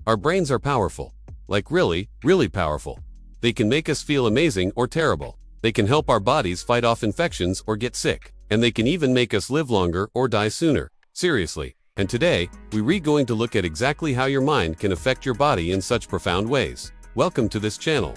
Our brains are powerful. Like really, really powerful. They can make us feel amazing or terrible. They can help our bodies fight off infections or get sick. And they can even make us live longer or die sooner. Seriously. And today, we're going to look at exactly how your mind can affect your body in such profound ways. Welcome to this channel.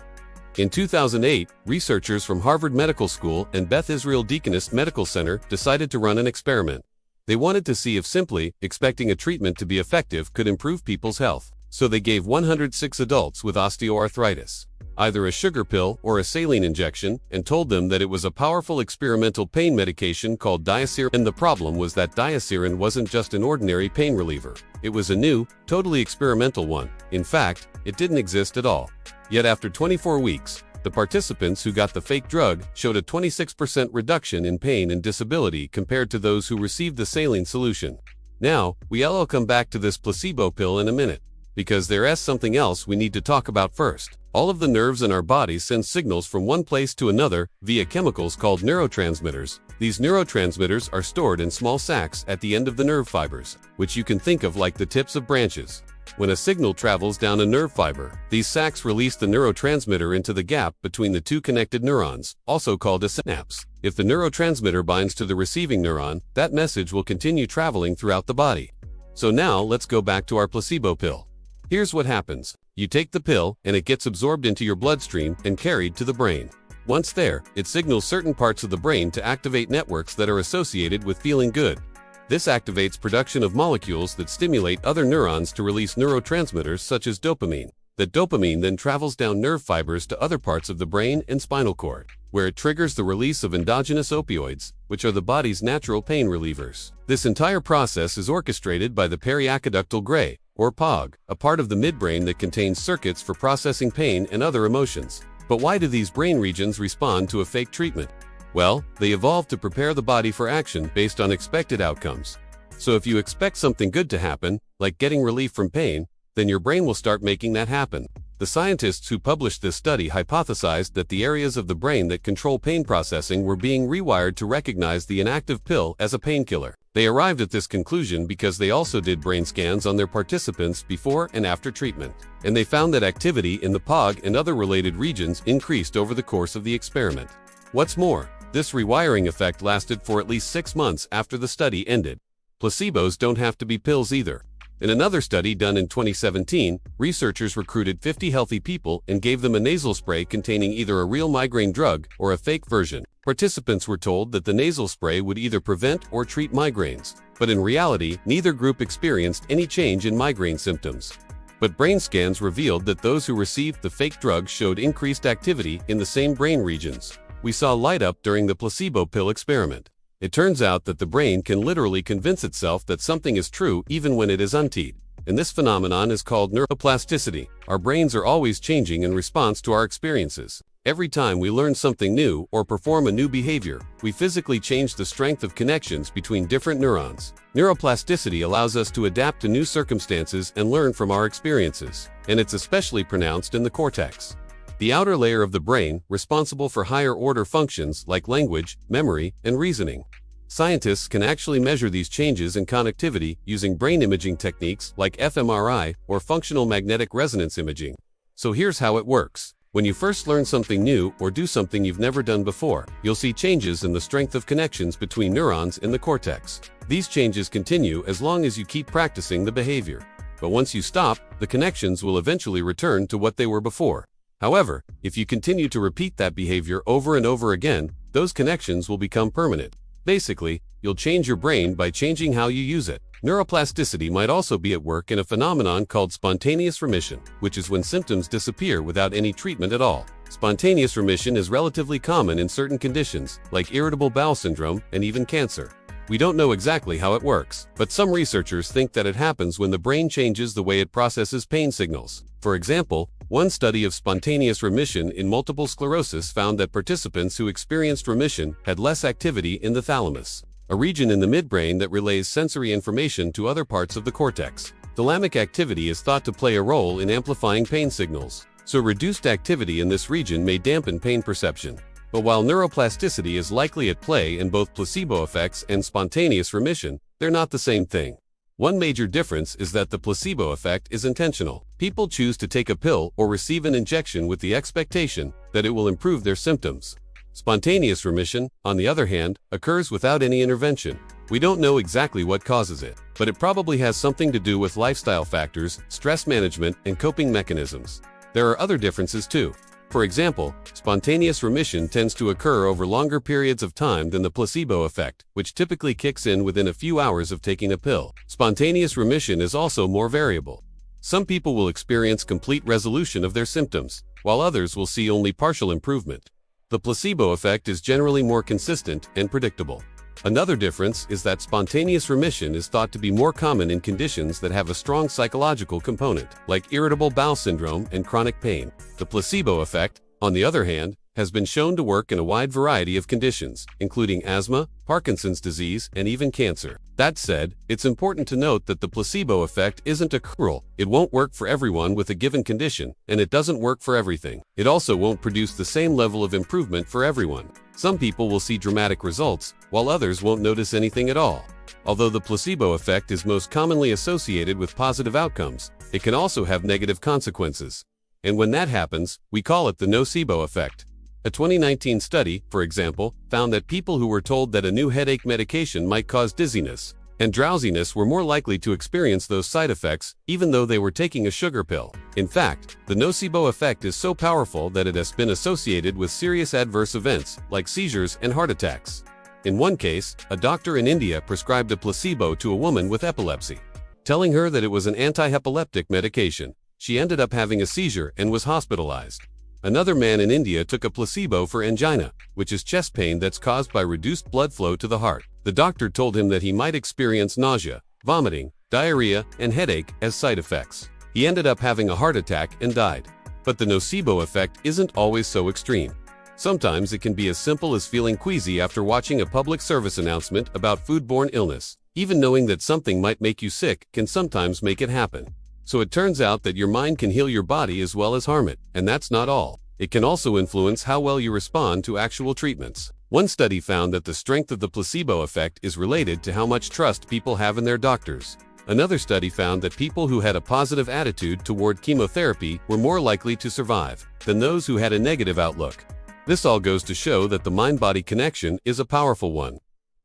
In 2008, researchers from Harvard Medical School and Beth Israel Deaconess Medical Center decided to run an experiment. They wanted to see if simply expecting a treatment to be effective could improve people's health. So they gave 106 adults with osteoarthritis either a sugar pill or a saline injection and told them that it was a powerful experimental pain medication called diacerin. And the problem was that diacerin wasn't just an ordinary pain reliever. It was a new, totally experimental one. In fact, it didn't exist at all. Yet after 24 weeks, the participants who got the fake drug showed a 26% reduction in pain and disability compared to those who received the saline solution. Now, we'll come back to this placebo pill in a minute, because there's something else we need to talk about first. All of the nerves in our bodies send signals from one place to another via chemicals called neurotransmitters. These neurotransmitters are stored in small sacs at the end of the nerve fibers, which you can think of like the tips of branches. When a signal travels down a nerve fiber, these sacs release the neurotransmitter into the gap between the two connected neurons, also called a synapse. If the neurotransmitter binds to the receiving neuron, that message will continue traveling throughout the body. So now let's go back to our placebo pill. Here's what happens. You take the pill, and it gets absorbed into your bloodstream and carried to the brain. Once there, it signals certain parts of the brain to activate networks that are associated with feeling good. This activates production of molecules that stimulate other neurons to release neurotransmitters such as dopamine. That dopamine then travels down nerve fibers to other parts of the brain and spinal cord, where it triggers the release of endogenous opioids, which are the body's natural pain relievers. This entire process is orchestrated by the periaqueductal gray, or POG, a part of the midbrain that contains circuits for processing pain and other emotions. But why do these brain regions respond to a fake treatment? Well, they evolved to prepare the body for action based on expected outcomes. So if you expect something good to happen, like getting relief from pain, then your brain will start making that happen. The scientists who published this study hypothesized that the areas of the brain that control pain processing were being rewired to recognize the inactive pill as a painkiller. They arrived at this conclusion because they also did brain scans on their participants before and after treatment. And they found that activity in the POG and other related regions increased over the course of the experiment. What's more, this rewiring effect lasted for at least 6 months after the study ended. Placebos don't have to be pills either. In another study done in 2017, researchers recruited 50 healthy people and gave them a nasal spray containing either a real migraine drug or a fake version. Participants were told that the nasal spray would either prevent or treat migraines, but in reality, neither group experienced any change in migraine symptoms. But brain scans revealed that those who received the fake drug showed increased activity in the same brain regions. We saw light up during the placebo pill experiment. It turns out that the brain can literally convince itself that something is true even when it is untrue. And this phenomenon is called neuroplasticity. Our brains are always changing in response to our experiences. Every time we learn something new or perform a new behavior, we physically change the strength of connections between different neurons. Neuroplasticity allows us to adapt to new circumstances and learn from our experiences, and it's especially pronounced in the cortex, the outer layer of the brain responsible for higher-order functions like language, memory, and reasoning. Scientists can actually measure these changes in connectivity using brain imaging techniques like fMRI or functional magnetic resonance imaging. So here's how it works. When you first learn something new or do something you've never done before, you'll see changes in the strength of connections between neurons in the cortex. These changes continue as long as you keep practicing the behavior. But once you stop, the connections will eventually return to what they were before. However, if you continue to repeat that behavior over and over again, those connections will become permanent. Basically, you'll change your brain by changing how you use it. Neuroplasticity might also be at work in a phenomenon called spontaneous remission, which is when symptoms disappear without any treatment at all. Spontaneous remission is relatively common in certain conditions, like irritable bowel syndrome and even cancer. We don't know exactly how it works, but some researchers think that it happens when the brain changes the way it processes pain signals. For example, one study of spontaneous remission in multiple sclerosis found that participants who experienced remission had less activity in the thalamus, a region in the midbrain that relays sensory information to other parts of the cortex. Thalamic activity is thought to play a role in amplifying pain signals, so reduced activity in this region may dampen pain perception. But while neuroplasticity is likely at play in both placebo effects and spontaneous remission, they're not the same thing. One major difference is that the placebo effect is intentional. People choose to take a pill or receive an injection with the expectation that it will improve their symptoms. Spontaneous remission, on the other hand, occurs without any intervention. We don't know exactly what causes it, but it probably has something to do with lifestyle factors, stress management, and coping mechanisms. There are other differences too. For example, spontaneous remission tends to occur over longer periods of time than the placebo effect, which typically kicks in within a few hours of taking a pill. Spontaneous remission is also more variable. Some people will experience complete resolution of their symptoms, while others will see only partial improvement. The placebo effect is generally more consistent and predictable. Another difference is that spontaneous remission is thought to be more common in conditions that have a strong psychological component, like irritable bowel syndrome and chronic pain. The placebo effect, on the other hand, has been shown to work in a wide variety of conditions, including asthma, Parkinson's disease, and even cancer. That said, it's important to note that the placebo effect isn't a cure. It won't work for everyone with a given condition, and it doesn't work for everything. It also won't produce the same level of improvement for everyone. Some people will see dramatic results, while others won't notice anything at all. Although the placebo effect is most commonly associated with positive outcomes, it can also have negative consequences. And when that happens, we call it the nocebo effect. A 2019 study, for example, found that people who were told that a new headache medication might cause dizziness and drowsiness were more likely to experience those side effects, even though they were taking a sugar pill. In fact, the nocebo effect is so powerful that it has been associated with serious adverse events, like seizures and heart attacks. In one case, a doctor in India prescribed a placebo to a woman with epilepsy, telling her that it was an anti-epileptic medication. She ended up having a seizure and was hospitalized. Another man in India took a placebo for angina, which is chest pain that's caused by reduced blood flow to the heart. The doctor told him that he might experience nausea, vomiting, diarrhea, and headache as side effects. He ended up having a heart attack and died. But the nocebo effect isn't always so extreme. Sometimes it can be as simple as feeling queasy after watching a public service announcement about foodborne illness. Even knowing that something might make you sick can sometimes make it happen. So it turns out that your mind can heal your body as well as harm it, and that's not all. It can also influence how well you respond to actual treatments. One study found that the strength of the placebo effect is related to how much trust people have in their doctors. Another study found that people who had a positive attitude toward chemotherapy were more likely to survive than those who had a negative outlook. This all goes to show that the mind-body connection is a powerful one.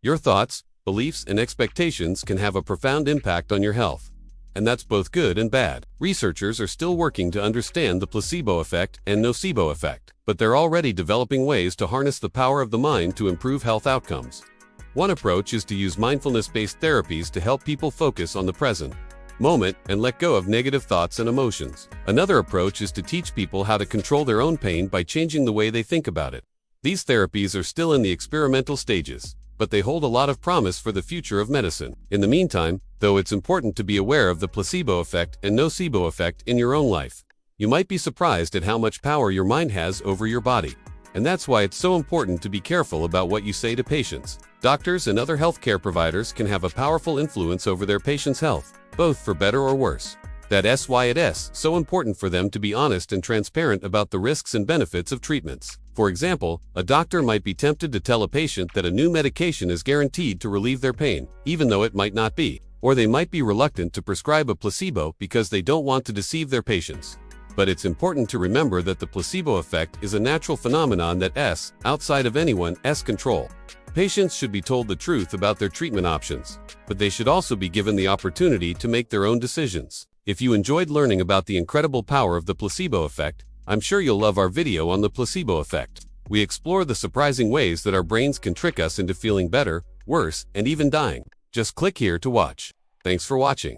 Your thoughts, beliefs, and expectations can have a profound impact on your health. And that's both good and bad. Researchers are still working to understand the placebo effect and nocebo effect, but they're already developing ways to harness the power of the mind to improve health outcomes. One approach is to use mindfulness-based therapies to help people focus on the present moment and let go of negative thoughts and emotions. Another approach is to teach people how to control their own pain by changing the way they think about it. These therapies are still in the experimental stages, but they hold a lot of promise for the future of medicine. In the meantime, though, it's important to be aware of the placebo effect and nocebo effect in your own life. You might be surprised at how much power your mind has over your body. And that's why it's so important to be careful about what you say to patients. Doctors and other healthcare providers can have a powerful influence over their patients' health, both for better or worse. That's why it's so important for them to be honest and transparent about the risks and benefits of treatments. For example, a doctor might be tempted to tell a patient that a new medication is guaranteed to relieve their pain, even though it might not be. Or they might be reluctant to prescribe a placebo because they don't want to deceive their patients. But it's important to remember that the placebo effect is a natural phenomenon that's outside of anyone's control. Patients should be told the truth about their treatment options, but they should also be given the opportunity to make their own decisions. If you enjoyed learning about the incredible power of the placebo effect, I'm sure you'll love our video on the placebo effect. We explore the surprising ways that our brains can trick us into feeling better, worse, and even dying. Just click here to watch. Thanks for watching.